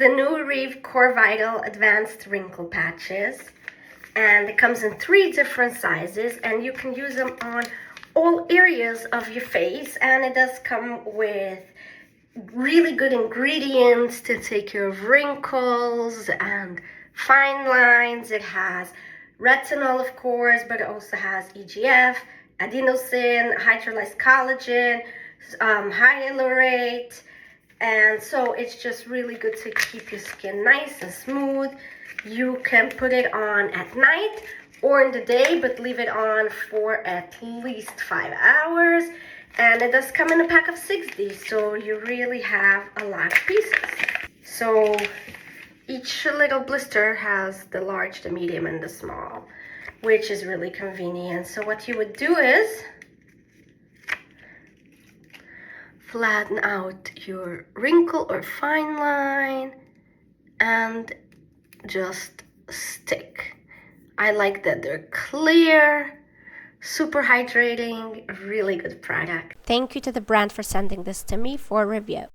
the Nurive Core Vital Advanced Wrinkle Patches, and it comes in 3 different sizes, and you can use them on all areas of your face, and it does come with really good ingredients to take care of wrinkles and fine lines. It has retinol, of course, but it also has EGF, adenosine, hydrolyzed collagen, hyalurate, and so it's just really good to keep your skin nice and smooth. You can put it on at night or in the day, but leave it on for at least 5 hours. And it does come in a pack of 60, so you really have a lot of pieces. So each little blister has the large, the medium, and the small, which is really convenient. So what you would do is flatten out your wrinkle or fine line and just stick. I like that they're clear, super hydrating, really good product. Thank you to the brand for sending this to me for review.